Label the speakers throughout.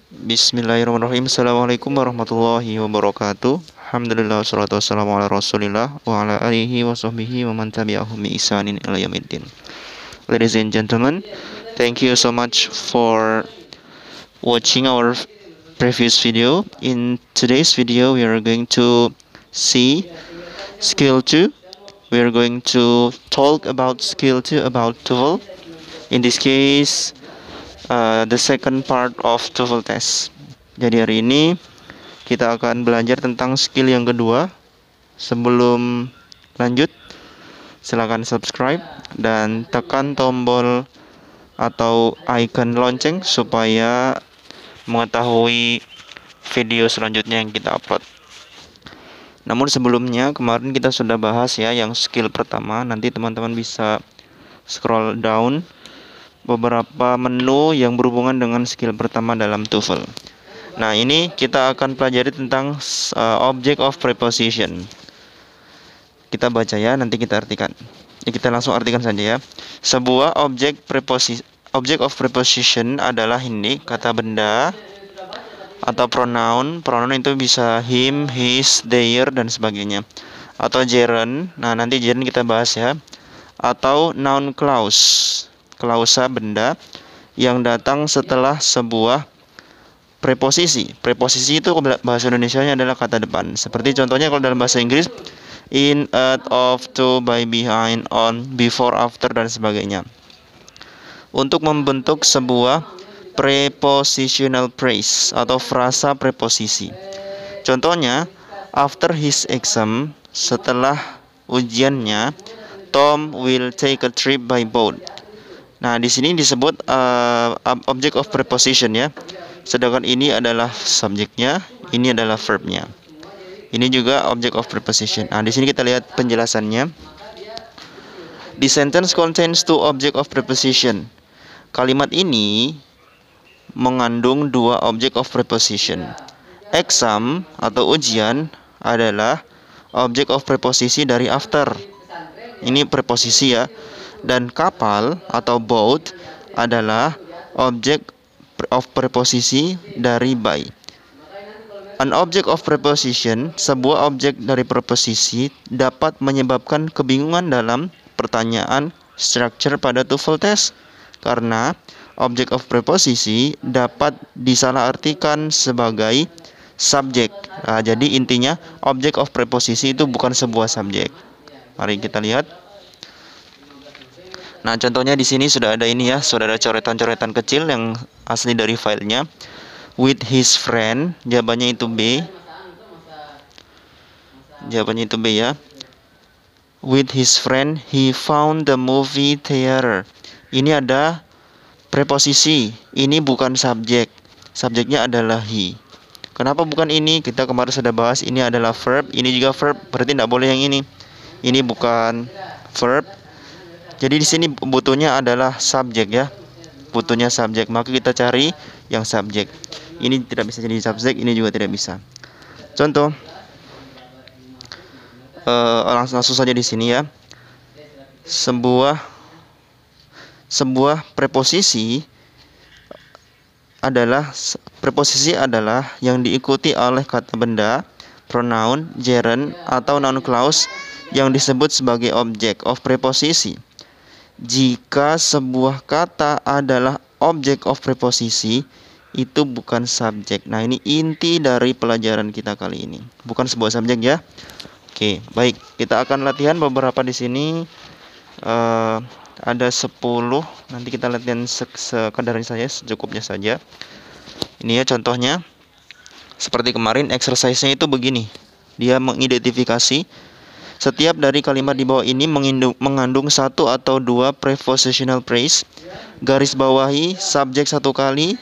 Speaker 1: Bismillahirrahmanirrahim. Assalamualaikum warahmatullahi wabarakatuh. Alhamdulillah wassalatu wassalamu ala Rasulillah wa ala alihi wa sahbihi wa man tabi'ahum bi ihsanin ila yaumiddin. Ladies and gentlemen, thank you so much for watching our previous video. In today's video, we are going to see skill 2. We are going to talk about skill 2 about TOEFL. In this case, the second part of TOEFL test. Jadi hari ini kita akan belajar tentang skill yang kedua. Sebelum lanjut, silakan subscribe dan tekan tombol atau icon lonceng supaya mengetahui video selanjutnya yang kita upload. Namun sebelumnya kemarin kita sudah bahas ya yang skill pertama. Nanti teman-teman bisa scroll down beberapa menu yang berhubungan dengan skill pertama dalam TOEFL. Nah, ini kita akan pelajari tentang object of preposition. Kita baca ya, nanti kita artikan. Kita langsung artikan saja ya. Sebuah object of preposition adalah ini, kata benda atau pronoun. Pronoun itu bisa him, his, their dan sebagainya. Atau gerund. Nah, nanti gerund kita bahas ya. Atau noun clause. Klausa benda yang datang setelah sebuah preposisi. Preposisi itu bahasa Indonesianya adalah kata depan. Seperti contohnya kalau dalam bahasa Inggris, in, at, of, to, by, behind, on, before, after dan sebagainya. Untuk membentuk sebuah prepositional phrase atau frasa preposisi. Contohnya, after his exam, setelah ujiannya, Tom will take a trip by boat. Nah, di sini disebut object of preposition ya. Sedangkan ini adalah subjeknya, ini adalah verbnya. Ini juga object of preposition. Nah, di sini kita lihat penjelasannya. The sentence contains two object of preposition. Kalimat ini mengandung dua object of preposition. Exam atau ujian adalah object of preposisi dari after. Ini preposisi ya. Dan kapal atau boat adalah object of preposisi dari by. An object of preposition, sebuah objek dari preposisi dapat menyebabkan kebingungan dalam pertanyaan structure pada TOEFL test karena object of preposisi dapat disalahartikan sebagai subjek. Nah, jadi intinya object of preposisi itu bukan sebuah subjek. Mari kita lihat. Nah, contohnya di sini sudah ada ini ya, sudah ada coretan-coretan kecil yang asli dari filenya. With his friend, jawabannya itu B. Jawabannya itu B ya. With his friend, he found the movie theater. Ini ada preposisi. Ini bukan subjek. Subjeknya adalah he. Kenapa bukan ini? Kita kemarin sudah bahas ini adalah verb. Ini juga verb. Berarti tidak boleh yang ini. Ini bukan verb. Jadi di sini butuhnya adalah subjek ya. Butuhnya subjek. Maka kita cari yang subjek. Ini tidak bisa jadi subjek, ini juga tidak bisa. Contoh. Langsung saja di sini ya. Sebuah preposisi adalah yang diikuti oleh kata benda, pronoun, gerund atau noun clause yang disebut sebagai object of preposisi. Jika sebuah kata adalah object of preposisi, itu bukan subjek. Nah, ini inti dari pelajaran kita kali ini. Bukan sebuah subjek ya. Oke, baik. Kita akan latihan beberapa di sini. Ada 10. Nanti kita latihan sekedarnya saja, secukupnya saja. Ini ya contohnya. Seperti kemarin, exercise-nya itu begini. Dia mengidentifikasi setiap dari kalimat di bawah ini mengandung satu atau dua prepositional phrase, garis bawahi subjek satu kali,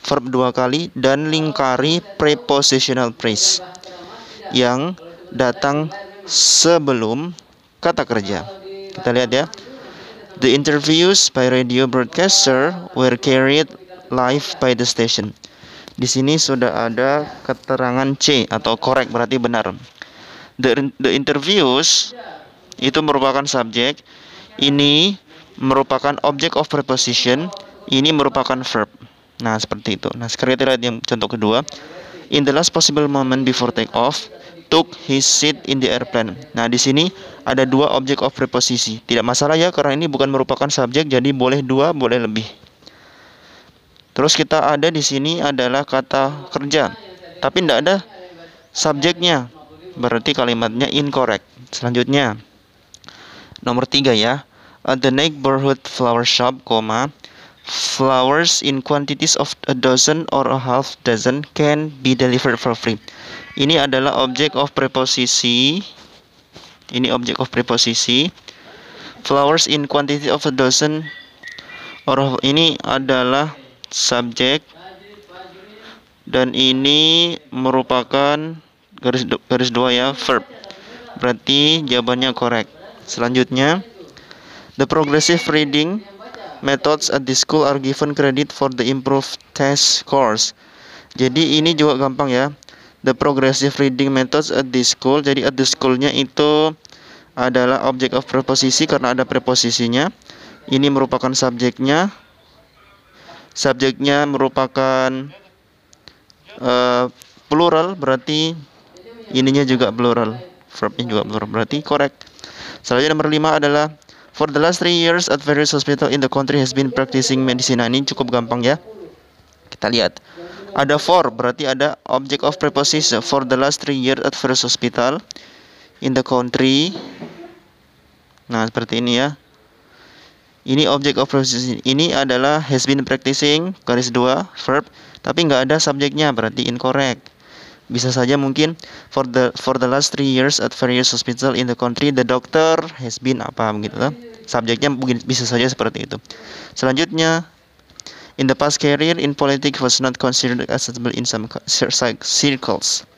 Speaker 1: verb dua kali, dan lingkari prepositional phrase yang datang sebelum kata kerja. Kita lihat ya. The interviews by radio broadcaster were carried live by the station. Di sini sudah ada keterangan C atau correct, berarti benar. The interviews itu merupakan subjek. Ini merupakan object of preposition. Ini merupakan verb. Nah, seperti itu. Nah, sekarang kita lihat yang contoh kedua. In the last possible moment before take off, took his seat in the airplane. Nah, di sini ada dua object of preposisi. Tidak masalah ya, karena ini bukan merupakan subjek, jadi boleh dua, boleh lebih. Terus kita ada di sini adalah kata kerja, tapi tidak ada subjeknya. Berarti kalimatnya incorrect. Selanjutnya, nomor 3 ya. At the neighborhood flower shop, flowers in quantities of a dozen or a half dozen can be delivered for free. Ini adalah object of preposisi. Ini object of preposisi. Flowers in quantity of a dozen or ini adalah subjek, dan ini merupakan garis dua ya, verb. Berarti jawabannya correct. Selanjutnya, the progressive reading methods at the school are given credit for the improved test scores. Jadi ini juga gampang ya. The progressive reading methods at the school. Jadi at the school-nya itu adalah object of preposisi karena ada preposisinya. Ini merupakan subjeknya. Subjeknya merupakan plural, berarti ininya juga plural. Verbnya juga plural, berarti correct. Selanjutnya nomor 5 adalah for the last 3 years at various hospital in the country has been practicing medicine. Nah, ini cukup gampang ya. Kita lihat. Ada for, berarti ada object of preposition. For the last 3 years at various hospital in the country. Nah, seperti ini ya. Ini object of preposition. Ini adalah has been practicing, garis 2, verb. Tapi nggak ada subjeknya, berarti incorrect. Bisa saja mungkin for the last 3 years at various hospital in the country the doctor has been apa begitu lah. Subjeknya mungkin bisa saja seperti itu. Selanjutnya, in the past career in politics was not considered acceptable in some circles.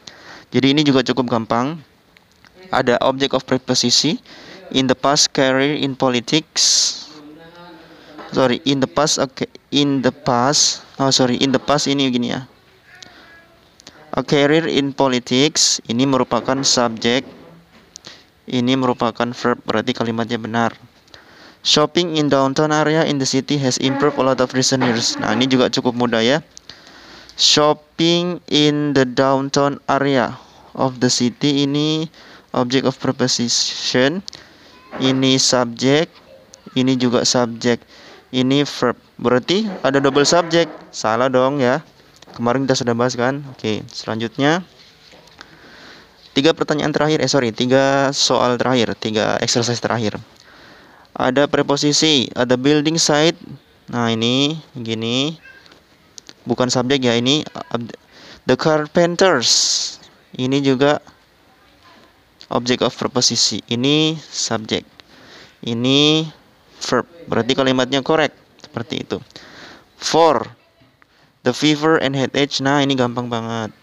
Speaker 1: Jadi ini juga cukup gampang. Ada object of preposition. In the past career in politics. In the past ini begini ya. A career in politics ini merupakan subjek, ini merupakan verb, berarti kalimatnya benar. Shopping in downtown area in the city has improved a lot of recent years. Nah, ini juga cukup mudah ya. Shopping in the downtown area of the city ini object of preposition, ini subjek, ini juga subjek, ini verb. Berarti ada double subjek. Salah dong ya. Kemarin kita sudah bahas kan. Oke, selanjutnya 3 soal terakhir, 3 exercise terakhir. Ada preposisi, ada building site. Nah, ini gini. Bukan subjek ya, ini the carpenters. Ini juga object of preposisi. Ini subjek. Ini verb. Berarti kalimatnya correct. Seperti itu. For the fever and headache. Nah, ini gampang banget.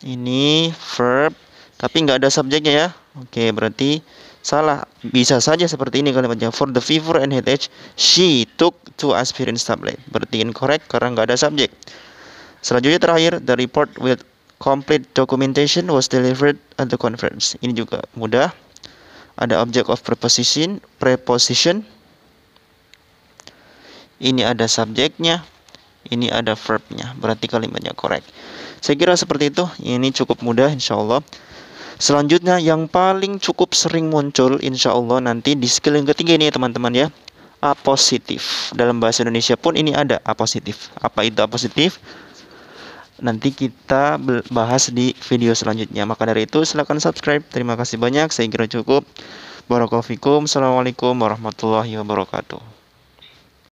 Speaker 1: Ini verb, tapi nggak ada subjeknya ya. Oke, berarti salah. Bisa saja seperti ini kalimatnya. For the fever and headache, she took 2 aspirin tablet. Berarti incorrect karena nggak ada subjek. Selanjutnya terakhir, the report with complete documentation was delivered at the conference. Ini juga mudah. Ada object of preposition. Ini ada subjeknya, ini ada verbnya, berarti kalimatnya correct. Saya kira seperti itu. Ini cukup mudah insya Allah. Selanjutnya yang paling cukup sering muncul insya Allah nanti di skill yang ketiga ini ya teman-teman ya. Apositif. Dalam bahasa Indonesia pun ini ada apositif. Apa itu apositif? Nanti kita bahas di video selanjutnya. Maka dari itu silakan subscribe. Terima kasih banyak. Saya kira cukup. Barakallahu fikum. Assalamualaikum warahmatullahi wabarakatuh.